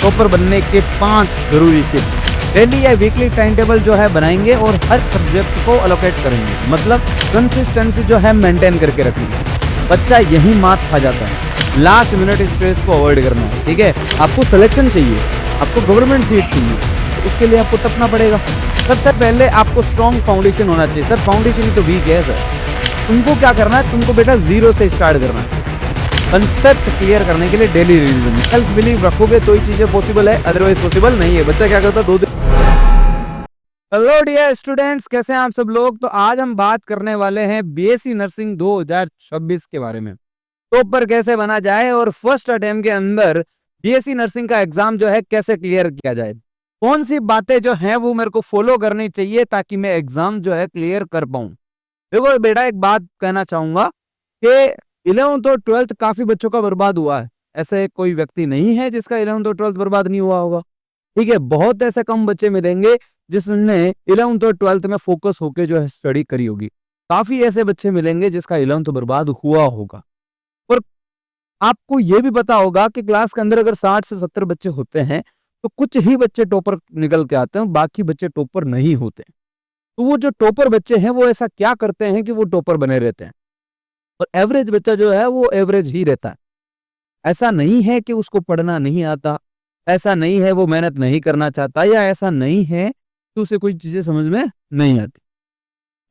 Topper बनने के 5 जरूरी टिप्स। डेली या वीकली टाइम टेबल जो है बनाएंगे और हर सब्जेक्ट को अलोकेट करेंगे, मतलब कंसिस्टेंसी जो है मेंटेन करके रखनी है। बच्चा यही मात खा जाता है। लास्ट मिनट स्ट्रेस को अवॉइड करना है, ठीक है। आपको सिलेक्शन चाहिए, आपको गवर्नमेंट सीट चाहिए, तो उसके लिए आपको तपना पड़ेगा। सबसे पहले आपको स्ट्रॉन्ग फाउंडेशन होना चाहिए। सर फाउंडेशन ही तो वीक है सर। तुमको क्या करना है, तुमको बेटा जीरो से स्टार्ट करना है। कंसेप्ट क्लियर करने के लिए डेली रिवीजन, सेल्फ बिलीव रखोगे तो ही चीजें पॉसिबल है, अदरवाइज पॉसिबल नहीं है। बच्चा क्या करता है 2 दिन। हेलो डियर स्टूडेंट्स, कैसे हैं आप सब लोग। तो आज हम बात करने वाले हैं बीएससी नर्सिंग 2026 के बारे में। टॉपर कैसे बना जाए और फर्स्ट अटेम्प्ट के अंदर बीएससी नर्सिंग का एग्जाम जो है कैसे क्लियर किया जाए। कौन सी बातें जो हैं वो मेरे को फॉलो करनी चाहिए ताकि मैं एग्जाम जो है क्लियर कर पाऊं। देखो बेटा, एक बात कहना चाहूंगा कि 11th और 12th काफी बच्चों का बर्बाद हुआ है। ऐसे कोई व्यक्ति नहीं है जिसका 11th और 12th बर्बाद नहीं हुआ होगा, ठीक है। बहुत ऐसे कम बच्चे मिलेंगे जिसने 11th और 12th में फोकस होकर जो है स्टडी करी होगी। काफी ऐसे बच्चे मिलेंगे जिसका 11th बर्बाद हुआ होगा। और आपको यह भी पता होगा कि क्लास के अंदर अगर 60 से 70 बच्चे होते हैं तो कुछ ही बच्चे टॉपर निकल के आते हैं, बाकी बच्चे टॉपर नहीं होते। तो वो जो टॉपर बच्चे हैं वो ऐसा क्या करते हैं कि वो टॉपर बने रहते हैं, और एवरेज बच्चा जो है वो एवरेज ही रहता है। ऐसा नहीं है कि उसको पढ़ना नहीं आता, ऐसा नहीं है वो मेहनत नहीं करना चाहता, या ऐसा नहीं है कि उसे कोई चीजें समझ में नहीं आती।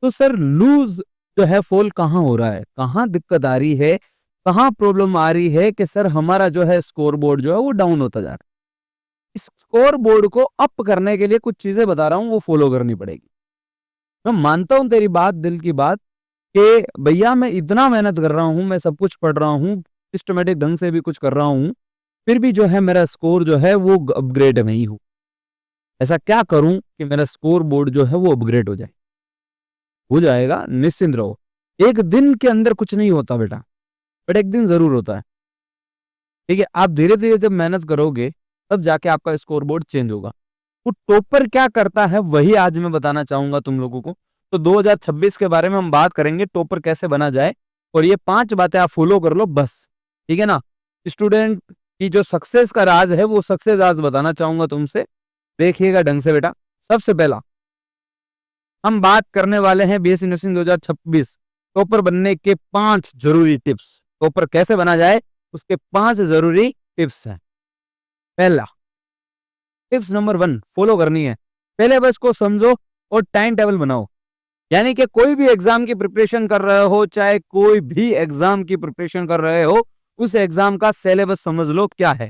तो सर लूज जो है फॉल कहाँ हो रहा है, कहाँ दिक्कत आ रही है, कहाँ प्रॉब्लम आ रही है कि सर हमारा जो है स्कोर बोर्ड जो है वो डाउन होता जा रहा है। इस स्कोर बोर्ड को अप करने के लिए कुछ चीजें बता रहा हूं, वो फॉलो करनी पड़ेगी। मैं मानता हूं तेरी बात, दिल की बात, कि भैया मैं इतना मेहनत कर रहा हूं, मैं सब कुछ पढ़ रहा हूं, सिस्टमेटिक ढंग से भी कुछ कर रहा हूं, फिर भी जो है मेरा स्कोर जो है वो अपग्रेड नहीं हो। ऐसा क्या करूं कि मेरा स्कोर बोर्ड जो है वो अपग्रेड हो जाए। हो जाएगा, निश्चिंत रहो। एक दिन के अंदर कुछ नहीं होता बेटा, बट एक दिन जरूर होता है, ठीक है। आप धीरे धीरे जब मेहनत करोगे तब जाके आपका स्कोर बोर्ड चेंज होगा। तो टॉपर क्या करता है वही आज मैं बताना चाहूंगा तुम लोगों को। तो 2026 के बारे में हम बात करेंगे, टॉपर कैसे बना जाए, और ये 5 बातें आप फॉलो कर लो बस, ठीक है ना। स्टूडेंट की जो सक्सेस का राज है वो सक्सेस आज बताना चाहूंगा तुमसे, देखिएगा ढंग से बेटा। सबसे पहला हम बात करने वाले हैं बीएससी नर्सिंग 2026 टॉपर बनने के 5 जरूरी टिप्स। टॉपर कैसे बना जाए उसके 5 जरूरी टिप्स हैं। पहला टिप्स नंबर 1 फॉलो करनी है। पहले बस को समझो और टाइम टेबल बनाओ। यानी कि कोई भी एग्जाम की प्रिपरेशन कर रहे हो, चाहे कोई भी एग्जाम की प्रिपरेशन कर रहे हो, उस एग्जाम का सिलेबस समझ लो क्या है।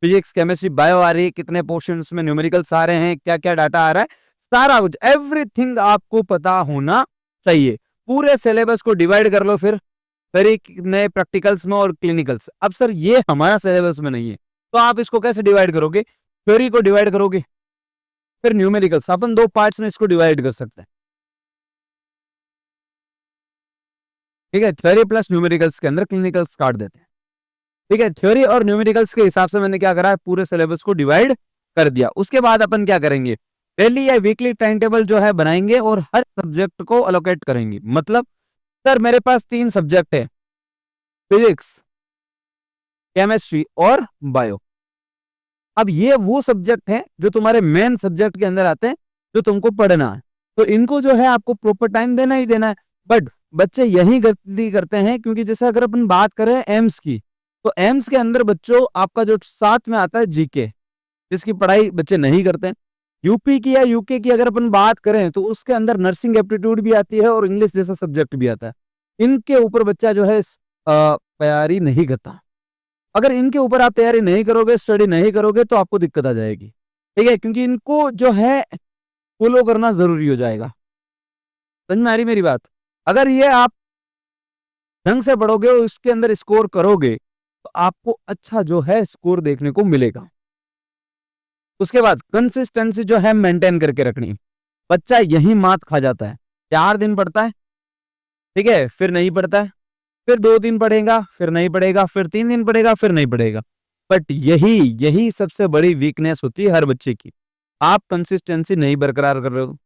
फिजिक्स, केमिस्ट्री, बायो आ रही है, कितने पोर्शंस में न्यूमेरिकल्स आ रहे हैं, क्या क्या डाटा आ रहा है, सारा कुछ एवरीथिंग आपको पता होना चाहिए। पूरे सिलेबस को डिवाइड कर लो फिर एक नए प्रैक्टिकल्स में और क्लिनिकल्स। अब सर ये हमारा सिलेबस में नहीं है, तो आप इसको कैसे डिवाइड करोगे। थ्योरी को डिवाइड करोगे, फिर न्यूमेरिकल्स। अपन 2 पार्ट्स में इसको डिवाइड कर सकते हैं, ठीक है। थ्योरी प्लस न्यूमेरिकल्स के अंदर क्लिनिकल्स काट देते हैं, ठीक है। थ्योरी और न्यूमेरिकल्स के हिसाब से मैंने क्या करा है, पूरे सिलेबस को डिवाइड कर दिया। उसके बाद अपन क्या करेंगे, डेली या वीकली टाइम टेबल जो है बनाएंगे और हर सब्जेक्ट को अलोकेट करेंगे। मतलब सर मेरे पास 3 सब्जेक्ट है, फिजिक्स, केमिस्ट्री और बायो। अब ये वो सब्जेक्ट हैं जो तुम्हारे मेन सब्जेक्ट के अंदर आते हैं, जो तुमको पढ़ना है। तो इनको जो है आपको प्रॉपर टाइम देना ही देना है। बट बच्चे यही गलती करते हैं, क्योंकि जैसे अगर अपन बात करें एम्स की, तो एम्स के अंदर बच्चों आपका जो साथ में आता है जीके, जिसकी पढ़ाई बच्चे नहीं करते हैं। यूपी की या यूके की अगर अपन बात करें तो उसके अंदर नर्सिंग एप्टीट्यूड भी आती है और इंग्लिश जैसा सब्जेक्ट भी आता है। इनके ऊपर बच्चा जो है तैयारी नहीं करता। अगर इनके ऊपर आप तैयारी नहीं करोगे, स्टडी नहीं करोगे, तो आपको दिक्कत आ जाएगी, ठीक है। क्योंकि इनको जो है फॉलो करना जरूरी हो जाएगा। समझ में आ रही मेरी बात। अगर ये आप ढंग से पढ़ोगे और उसके अंदर स्कोर करोगे तो आपको अच्छा जो है स्कोर देखने को मिलेगा। उसके बाद कंसिस्टेंसी जो है मेंटेन करके रखनी। बच्चा यही मात खा जाता है, 4 दिन पढ़ता है, ठीक है, फिर नहीं पढ़ता है, फिर 2 दिन पढ़ेगा, फिर नहीं पढ़ेगा, फिर 3 दिन पढ़ेगा, फिर नहीं पढ़ेगा। बट यही यही सबसे बड़ी वीकनेस होती है हर बच्चे की। आप कंसिस्टेंसी नहीं बरकरार कर रहे हो,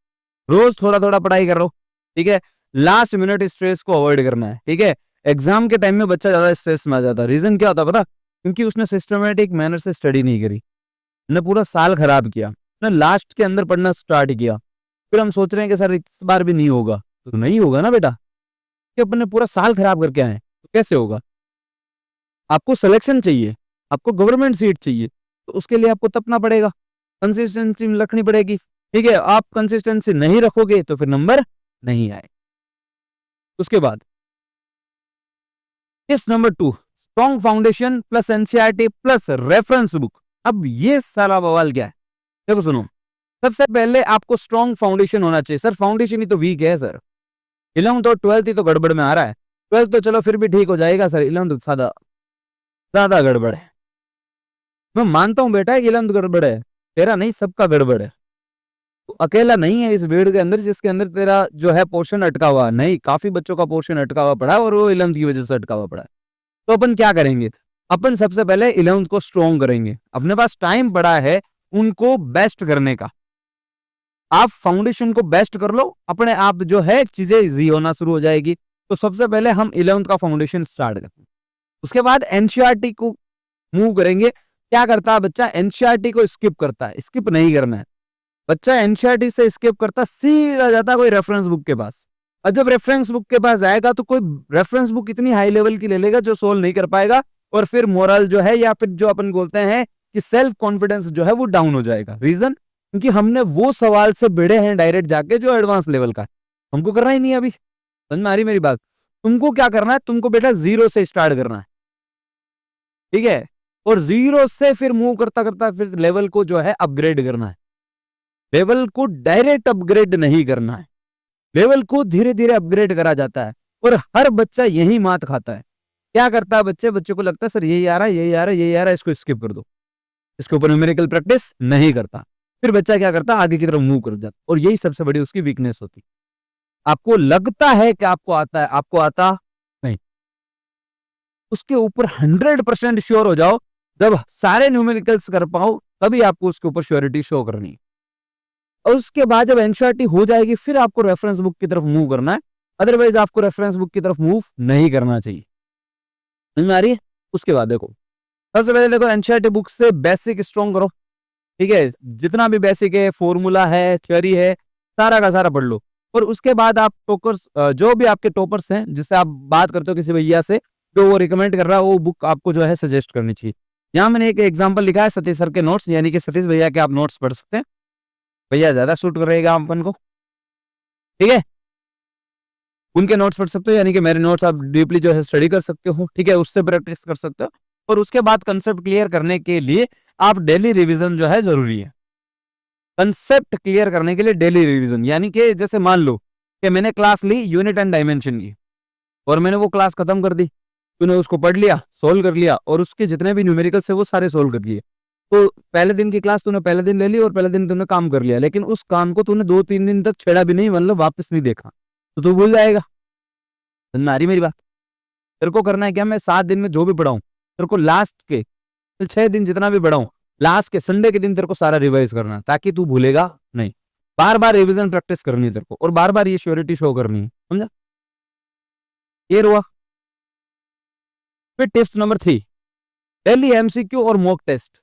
रोज थोड़ा थोड़ा पढ़ाई कर रहे हो, ठीक है। लास्ट मिनट स्ट्रेस को अवॉइड करना है, ठीक है। एग्जाम के टाइम में बच्चा ज्यादा स्ट्रेस में आ जाता है। रीजन क्या होता है पता, क्योंकि उसने सिस्टमेटिक मैनर से स्टडी नहीं करी। ने पूरा साल खराब किया, ने लास्ट के अंदर पढ़ना स्टार्ट किया, फिर हम सोच रहे हैं कि सर इस बार भी नहीं होगा, तो नहीं होगा ना बेटा, कि अपन ने पूरा साल खराब करके आए, तो कैसे होगा? आपको सिलेक्शन चाहिए, आपको गवर्नमेंट सीट चाहिए, तो उसके लिए आपको तपना पड़ेगा, कंसिस्टेंसी रखनी पड़ेगी। ठीक है, आप कंसिस्टेंसी नहीं रखोगे तो फिर नंबर नहीं आए। उसके बाद tips number 2, strong foundation plus NCERT plus reference book. अब ये सारा बवाल क्या है, देखो सुनो, सबसे पहले आपको स्ट्रॉन्ग फाउंडेशन होना चाहिए। सर फाउंडेशन ही तो वीक है सर, 11th और 12th ही तो गड़बड़ में आ रहा है, 12th तो चलो फिर भी ठीक हो जाएगा सर, 11th ज्यादा ज्यादा गड़बड़ है। मैं मानता हूं बेटा 11th गड़बड़ है, तेरा नहीं सबका गड़बड़ है, तू अकेला नहीं है इस भीड़ के अंदर जिसके अंदर तेरा जो है पोर्शन अटका हुआ नहीं, काफी बच्चों का पोर्शन अटका हुआ पड़ा है और वो 11th की वजह से अटका हुआ पड़ा है। तो अपन क्या करेंगे, अपन सबसे पहले 11th को स्ट्रॉन्ग करेंगे, अपने पास टाइम पड़ा है उनको बेस्ट करने का। आप फाउंडेशन को बेस्ट कर लो, अपने आप जो है चीजें इजी होना शुरू हो जाएगी। तो सबसे पहले हम 11th का फाउंडेशन स्टार्ट करते हैं, उसके बाद एनसीईआरटी को मूव करेंगे। क्या करता है बच्चा, एनसीईआरटी को स्किप करता है, स्किप नहीं करना है बच्चा, एनसीईआरटी से स्किप करता सीधा जाता कोई रेफरेंस बुक के पास, और जब रेफरेंस बुक के पास जाएगा तो कोई रेफरेंस बुक इतनी हाई लेवल की ले लेगा जो सोल्व नहीं कर पाएगा, और फिर मोरल जो है या फिर जो अपन बोलते हैं कि सेल्फ कॉन्फिडेंस जो है वो डाउन हो जाएगा। रीजन, क्योंकि हमने वो सवाल से भिड़े हैं डायरेक्ट जाके जो एडवांस लेवल का है, हमको करना ही नहीं है अभी। समझ में आ रही मेरी बात? तुमको क्या करना है, तुमको बेटा जीरो से स्टार्ट करना है, ठीक है, और जीरो से फिर मूव करता करता फिर लेवल को जो है अपग्रेड करना है। लेवल को डायरेक्ट अपग्रेड नहीं करना है, लेवल को धीरे धीरे अपग्रेड करा जाता है, और हर बच्चा यही मात खाता है। क्या करता है बच्चे को लगता है सर यही आ रहा है, यही आ रहा है, यही आ रहा है, इसको स्किप कर दो, इसके ऊपर न्यूमेरिकल प्रैक्टिस नहीं करता, फिर बच्चा क्या करता है आगे की तरफ मूव कर जाता, और यही सबसे बड़ी उसकी वीकनेस होती। आपको लगता है कि आपको आता है, आपको आता नहीं, उसके ऊपर 100% श्योर हो जाओ, जब सारे न्यूमेरिकल्स कर पाओ तभी आपको उसके ऊपर श्योरिटी शो करनी है। और उसके बाद जब एनसीईआरटी हो जाएगी फिर आपको रेफरेंस बुक की तरफ मूव करना है, अदरवाइज आपको रेफरेंस बुक की तरफ मूव नहीं करना चाहिए। समझ में आ रही है? उसके बाद देखो, सबसे पहले देखो एनसीईआरटी बुक से बेसिक स्ट्रॉन्ग करो, ठीक है, जितना भी बेसिक है, फॉर्मूला है, थ्योरी है, सारा का सारा पढ़ लो। और उसके बाद आप टॉपर्स, जो भी आपके टॉपर्स हैं जिससे आप बात करते हो किसी भैया से, जो वो रिकमेंड कर रहा है वो बुक आपको जो है सजेस्ट करनी चाहिए। यहाँ मैंने एक एग्जांपल लिखा है सतीश सर के नोट्स, यानी कि सतीश भैया के आप नोट्स पढ़ सकते हैं, भैया ज्यादा सूट करेगा अपन को, ठीक है, उनके नोट्स पढ़ सकते हो, यानी कि मेरे नोट्स आप डीपली जो है स्टडी कर सकते हो, ठीक है, उससे प्रैक्टिस कर सकते हो। और उसके बाद कंसेप्ट क्लियर करने के लिए आप डेली रिवीजन जो है जरूरी है। कंसेप्ट क्लियर करने के लिए डेली रिवीजन, यानी कि जैसे मान लो कि मैंने क्लास ली यूनिट एंड डायमेंशन की, और मैंने वो क्लास खत्म कर दी, तूने उसको पढ़ लिया, सोल्व कर लिया, और उसके जितने भी न्यूमेरिकल्स है वो सारे सोल्व कर लिए। तो पहले दिन की क्लास तूने पहले दिन ले ली और पहले दिन तूने काम कर लिया, लेकिन उस काम को तूने 2-3 दिन तक छेड़ा भी नहीं, मतलब वापस नहीं देखा, तो तू भूल जाएगा। समझ में आ रही मेरी बात? तेरे को करना है क्या, मैं 7 दिन में जो भी पढ़ाऊं तेरे को लास्ट के 6 दिन जितना भी पढ़ाऊं, लास्ट के संडे के दिन तेरे को सारा रिवाइज करना, ताकि तू भूलेगा नहीं। बार बार रिवीजन प्रैक्टिस करनी है तेरे को, और बार बार ये श्योरिटी शो करनी है, समझा? ये हुआ। फिर टिप्स नंबर 3, डेली एमसीक्यू और मॉक टेस्ट।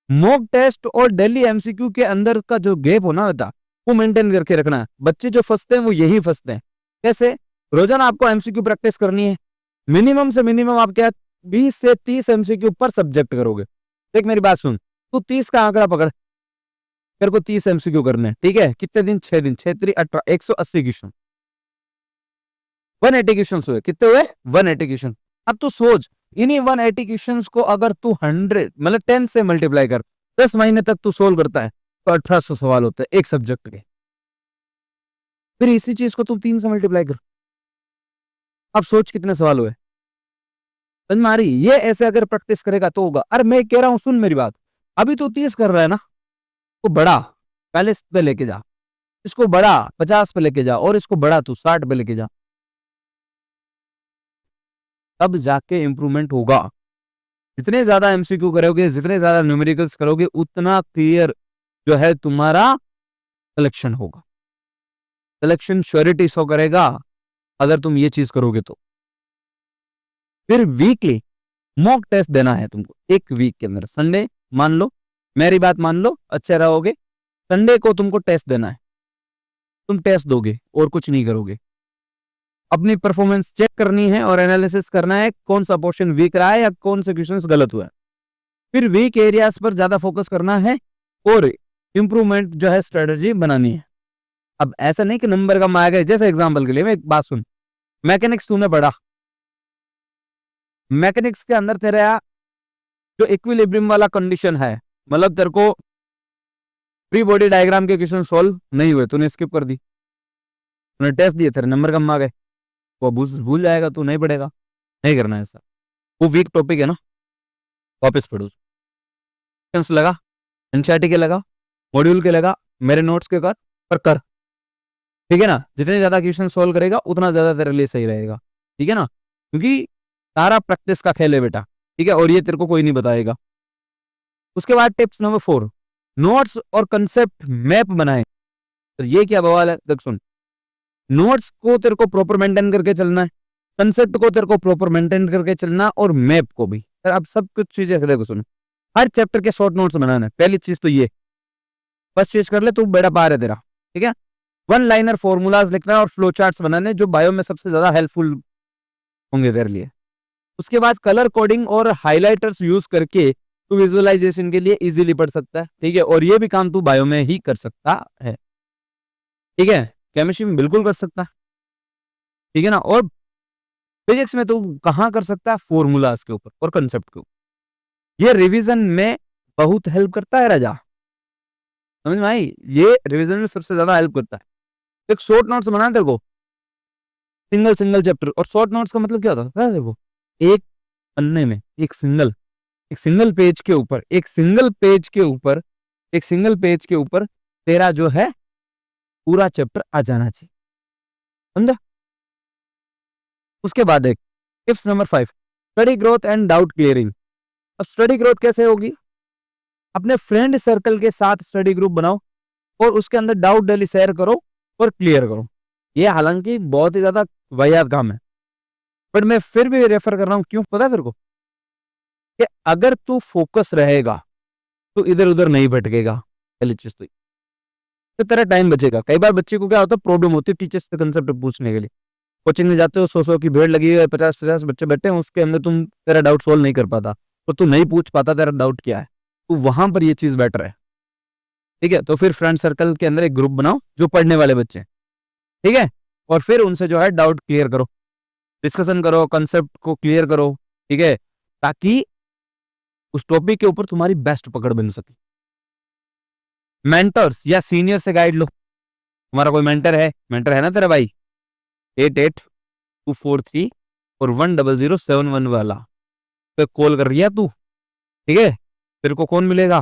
मॉक टेस्ट और डेली एमसीक्यू के अंदर का जो गैप होना होता वो मेंटेन करके रखना है। बच्चे जो फंसते हैं वो यही फंसते हैं। कैसे? रोजाना आपको एमसीक्यू प्रैक्टिस करनी है, मिनिमम से मिनिमम आप क्या 20 से 30 एमसीक्यू पर सब्जेक्ट करोगे। देख मेरी बात सुन, तू 30 का आंकड़ा पकड़, तेरे को 30 एमसीक्यू करने हैं, ठीक है, कितने दिन? 6 दिन, 6 3 18, 180 क्वेश्चन, 180 क्वेश्चन हुए, कितने हुए? 180 क्वेश्चन। अब तू सोच, इन्हीं 180 क्वेश्चंस को अगर तू 100 मतलब 10 से मल्टीप्लाई कर, 10 महीने तक तू सोल्व करता है तो 1800 सवाल होते हैं एक सब्जेक्ट के। फिर इसी चीज को तू 3 से मल्टीप्लाई कर, अब सोच कितने सवाल हुए। समझ में आ रही? ये ऐसे अगर प्रैक्टिस करेगा तो होगा। अरे मैं कह रहा हूं, सुन मेरी बात, अभी तू 30 कर रहा है ना, तो बड़ा 40 पे लेके जा, इसको बड़ा 50 पे लेके जा, और इसको बड़ा तू 60 पे लेके जा, तब जाके इंप्रूवमेंट होगा। जितने ज्यादा एमसीक्यू करोगे, जितने ज्यादा न्यूमेरिकल्स करोगे, उतना क्लियर जो है तुम्हारा सिलेक्शन होगा, सिलेक्शन श्योरिटी शो करेगा अगर तुम ये चीज करोगे तो। फिर वीकली मॉक टेस्ट देना है तुमको, एक वीक के अंदर, संडे मान लो मेरी बात मान लो, अच्छे रहोगे। संडे को तुमको टेस्ट देना है, तुम टेस्ट दोगे और कुछ नहीं करोगे। अपनी परफॉर्मेंस चेक करनी है और एनालिसिस करना है कौन सा पोर्शन वीक रहा है या कौन से क्वेश्चंस गलत हुआ है। फिर वीक एरियाज पर ज्यादा फोकस करना है और इंप्रूवमेंट जो है स्ट्रेटजी बनानी है। अब ऐसा नहीं कि नंबर कम आ गए। जैसे एग्जांपल के लिए मैं एक बात सुन, मैकेनिक्स तूने पढ़ा, मैकेनिक्स के अंदर तेरा जो इक्विलिब्रियम वाला कंडीशन है, मतलब तेरे को फ्री बॉडी डायग्राम के क्वेश्चन सॉल्व नहीं हुए, तूने स्किप कर दी, तूने टेस्ट दिए, तेरे नंबर कम आ गए, वो भूल जाएगा, तू नहीं पढ़ेगा। नहीं करना है ऐसा। वो वीक टॉपिक है ना, वापस पढ़ो, क्वेश्चंस लगा, एनसीईआरटी के लगा, मॉड्यूल के लगा, मेरे नोट्स के कर, पर कर, ठीक है ना। जितने ज्यादा क्वेश्चन सॉल्व करेगा उतना ज्यादा तेरे लिए सही रहेगा, ठीक है ना, क्योंकि सारा प्रैक्टिस का खेल है बेटा, ठीक है, और ये तेरे को कोई नहीं बताएगा। उसके बाद टिप्स नंबर 4, नोट्स और कंसेप्ट मैप बनाएं। तो ये क्या बवाल है, देख सुन, नोट्स को तेरे को प्रॉपर मेंटेन करके चलना है, कंसेप्ट को तेरे को प्रॉपर मेंटेन करके चलना, और मैप को भी। अब सब कुछ चीजें देखो सुन, हर चैप्टर के शॉर्ट नोट्स बनाना है। पहली चीज तो ये, फर्स्ट चीज कर ले, तू बेड़ा पार है तेरा, ठीक है। वन लाइनर फॉर्मूलाज लिखना है और फ्लो चार्ट्स बनाने, जो बायो में सबसे ज्यादा हेल्पफुल होंगे तेरे लिए। उसके बाद कलर कोडिंग और हाइलाइटर्स यूज करके तू विजुअलाइजेशन के लिए इजीली पढ़ सकता है, ठीक है, और ये भी काम तू बायो में ही कर सकता है, ठीक है, केमिस्ट्री में बिल्कुल कर सकता है, ठीक है ना, और फिजिक्स में तू कहां कर सकता है, फॉर्मूलाज के ऊपर और कंसेप्ट के ऊपर। ये रिवीजन में बहुत हेल्प करता है राजा, समझ में आई, ये रिवीजन में सबसे ज्यादा हेल्प करता है। एक शॉर्ट नोट्स बना तेरे को, सिंगल सिंगल चैप्टर, और शॉर्ट नोट्स का मतलब क्या होता है देखो, एक पन्ने में एक सिंगल पेज के ऊपर, एक सिंगल पेज के ऊपर तेरा जो है पूरा चैप्टर आ जाना चाहिए, समझा। उसके बाद एक tips number 5, study growth and doubt clearing. अब स्टडी ग्रोथ कैसे होगी, अपने फ्रेंड सर्कल के साथ स्टडी ग्रुप बनाओ और उसके अंदर डाउट डेली शेयर करो और क्लियर करो। ये हालांकि बहुत ही ज्यादा वाहियात काम है, बट मैं फिर भी रेफर कर रहा हूं, क्यों पता है तेरे को, कि अगर तू फोकस रहेगा तो इधर उधर नहीं भटकेगा। पहली चीज तो तेरा टाइम बचेगा। कई बार बच्चे को क्या होता है, प्रॉब्लम होती है टीचर्स से कंसेप्ट पूछने के लिए। कोचिंग में जाते हो, 100 की भीड़ लगी है, 50 बच्चे बैठे हैं, उसके अंदर तुम तेरा डाउट सोल्व नहीं कर पाता, तो तू नहीं पूछ पाता तेरा डाउट क्या है, तो वहां पर ये चीज बेटर है, ठीक है। तो फिर फ्रेंड सर्कल के अंदर एक ग्रुप बनाओ जो पढ़ने वाले बच्चे हैं, ठीक है, और फिर उनसे जो है डाउट क्लियर करो, डिस्कशन करो, कंसेप्ट को क्लियर करो, ठीक है, ताकि उस टॉपिक के ऊपर तुम्हारी बेस्ट पकड़ बन सके। मेंटर्स या सीनियर से गाइड लो। तुम्हारा कोई मेंटर है ना तेरा भाई, 8824 और 10071 वाला पे कॉल कर रही है तू, ठीक है, तेरे को कौन मिलेगा,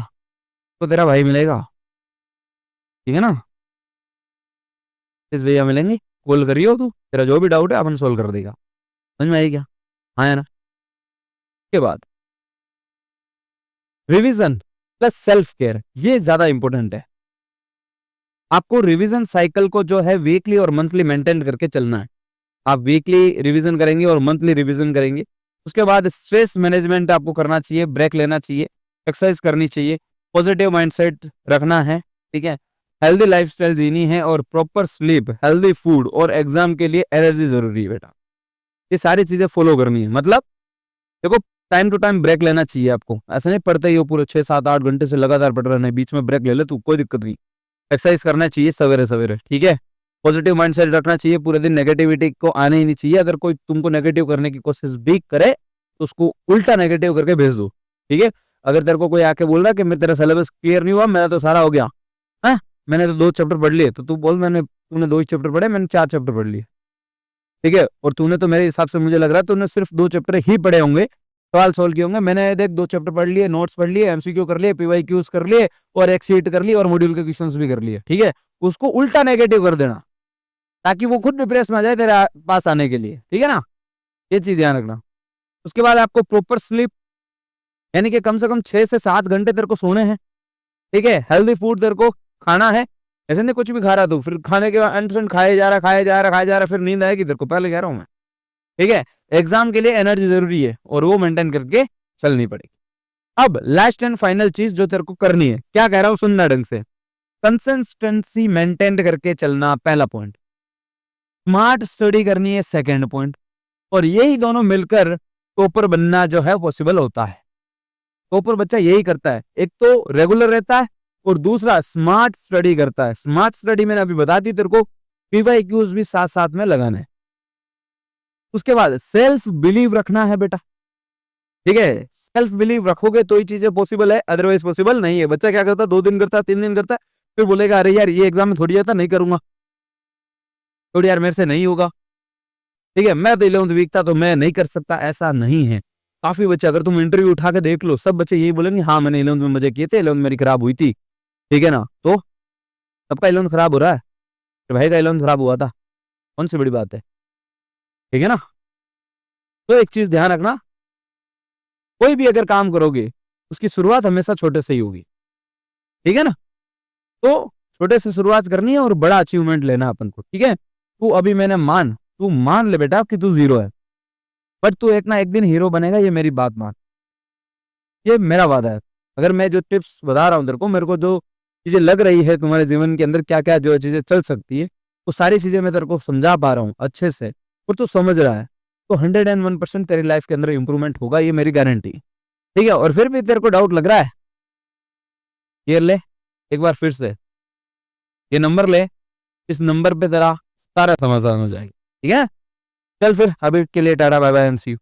तो तेरा भाई मिलेगा, ठीक है ना, इस भैया मिलेंगे, कॉल करियो तू, तेरा जो भी डाउट है अपन सोल्व कर देगा। समझ में आई क्या, हाँ है ना। के बाद रिवीजन प्लस सेल्फ केयर, ये ज्यादा इंपॉर्टेंट है। आपको रिवीजन साइकिल को जो है वीकली और मंथली मेंटेन करके चलना है। आप वीकली रिवीजन करेंगे और मंथली रिवीजन करेंगे। उसके बाद स्ट्रेस मैनेजमेंट आपको करना चाहिए, ब्रेक लेना चाहिए, एक्सरसाइज करनी चाहिए, पॉजिटिव माइंडसेट रखना है, ठीक है, हेल्दी लाइफस्टाइल जीनी है, और प्रॉपर स्लीप, हेल्दी फूड और एग्जाम के लिए एनर्जी जरूरी है बेटा। ये सारी चीजें फॉलो करनी है। मतलब देखो, टाइम टू टाइम ब्रेक लेना चाहिए आपको। ऐसा नहीं पढ़ते ही हो पूरे 6 7 8 घंटे से लगातार पढ़ रहे हैं, बीच में ब्रेक ले ले तू, कोई दिक्कत नहीं। एक्सरसाइज करना चाहिए सवेरे सवेरे, ठीक है, पॉजिटिव माइंडसेट रखना चाहिए, पूरे दिन नेगेटिविटी को आने ही नहीं चाहिए। अगर कोई तुमको नेगेटिव करने की कोशिश भी करे तो उसको उल्टा नेगेटिव करके भेज दो, ठीक है। अगर तेरे को कोई आके बोल रहा है कि मैं तेरा सिलेबस क्लियर नहीं हुआ, मेरा तो सारा हो गया है, मैंने तो 2 चैप्टर पढ़ लिए, तो तू बोल तूने 2 ही चैप्टर पढ़े, मैंने 4 चैप्टर पढ़ लिए, ठीक है, और तूने तो मेरे हिसाब से मुझे लग रहा है तूने सिर्फ 2 चैप्टर ही पढ़े होंगे, सवाल सोल्व किए होंगे। मैंने देख 2 चैप्टर पढ़ लिए, नोट्स पढ़ लिए, एमसीक्यू कर लिए, पीवाईक्यूज कर लिए, और एक शीट कर ली, और मॉड्यूल के क्वेश्चंस भी कर लिए, ठीक है। उसको उल्टा नेगेटिव कर देना ताकि वो खुद डिप्रेस में आ जाए तेरे पास आने के लिए, ठीक है ना, ये चीज ध्यान रखना। उसके बाद आपको प्रॉपर स्लीप, यानी कि कम से कम 6 से 7 घंटे तेरे को सोने हैं, ठीक है। हेल्दी फूड तेरे को खाना है, ऐसे नहीं कुछ भी खा रहा तू, फिर खाने के बाद एंड खाए जा रहा, फिर नींद आएगी तेरे को, पहले कह रहा हूं मैं, ठीक है। एग्जाम के लिए एनर्जी जरूरी है और वो मेंटेन करके चलनी पड़ेगी। अब लास्ट एंड फाइनल चीज जो तेरे को करनी है, क्या कह रहा हूं सुनना ढंग से। कंसिस्टेंसी मेंटेन करके चलना पहला पॉइंट, स्मार्ट स्टडी करनी है सेकंड पॉइंट, और यही दोनों मिलकर टॉपर बनना जो है पॉसिबल होता है। टॉपर बच्चा यही करता है, एक तो रेगुलर रहता है और दूसरा स्मार्ट स्टडी करता है। स्मार्ट स्टडी मैंने अभी बता दी तेरे को, पीवाईक्यूज भी साथ साथ में लगाना है। उसके बाद सेल्फ बिलीव रखना है बेटा, ठीक है। सेल्फ बिलीव रखोगे तो ही चीजें पॉसिबल है, अदरवाइज पॉसिबल नहीं है। बच्चा क्या करता है, 2 दिन करता है, 3 दिन करता है, फिर बोलेगा अरे यार ये एग्जाम में थोड़ी आता, नहीं करूंगा, थोड़ी यार मेरे से नहीं होगा, ठीक है, मैं तो 11वीं वीक था तो मैं नहीं कर सकता। ऐसा नहीं है। काफी बच्चे, अगर तुम इंटरव्यू उठा के देख लो, सब बच्चे यही बोलेंगे हाँ मैंने 11वीं में मजे किए थे, 11वीं मेरी खराब हुई थी, ठीक है ना। तो सबका 11वीं खराब हो रहा है, तो भाई का 11वीं खराब हुआ था, कौन सी बड़ी बात है, ठीक है ना। तो एक चीज ध्यान रखना, कोई भी अगर काम करोगे उसकी शुरुआत हमेशा छोटे से ही होगी, ठीक है ना। तो छोटे से शुरुआत करनी है और बड़ा अचीवमेंट लेना अपन को, ठीक है। तू अभी मैंने तू मान ले बेटा कि तू जीरो है, बट तू एक ना एक दिन हीरो बनेगा, ये मेरी बात मान, ये मेरा वादा है। अगर मैं जो टिप्स बता रहा हूँ तेरे को, मेरे को जो चीजें लग रही है तुम्हारे जीवन के अंदर क्या क्या जो चीजें चल सकती है, वो सारी चीजें मैं तेरे को समझा पा रहा हूँ अच्छे से, और तू समझ रहा है, तो 101% तेरी लाइफ के अंदर इंप्रूवमेंट होगा, ये मेरी गारंटी, ठीक है। और फिर भी तेरे को डाउट लग रहा है, ये ले एक बार फिर से ये नंबर ले, इस नंबर पे तेरा सारा समाधान हो जाएगा, ठीक है। चल फिर अभी के लिए tata bye bye and see you.